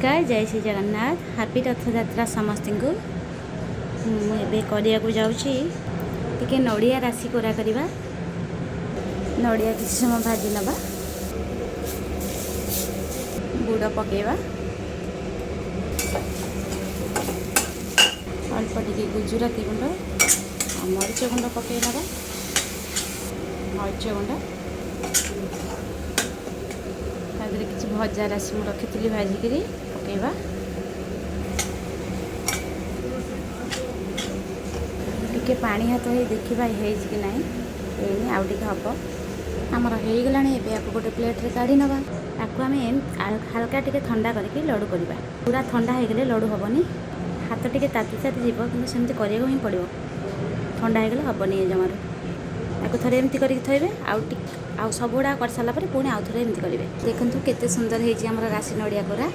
नमस्कार जय श्री जगन्नाथ हैप्पी रथ यात्रा समस्त को मुझे जाऊँगी टिके नड़िया राशि कोरा करवा नड़िया किसी समय भाजी नवा गुड़ पकेवा अल्प टिके गुजराती गुंड मरीच गुंड पकई नवा मरीच गुंड किसी भजा राशि मुझे रखी भाजिक पकेवा टिके पानी हाथ हो देखा कि ना आउ टे हम आमर हो गला गोटे प्लेट रे काढ़ी नवा आपको आम हल्का टिके ठंडा करके लड्डू करवा पूरा ठंडा हो गले लड्डू हेनी हाथ टिके ताती ताती जीव कि सेमती कराया ही पड़ो ठंडा हो गले हेनी जमार आपको थे एमती करके थोबे आउ सब गुड़ा कर सारा पुणी आउ थे एमती करेंगे देखो केते सुंदर है राशि नड़िया कोरा।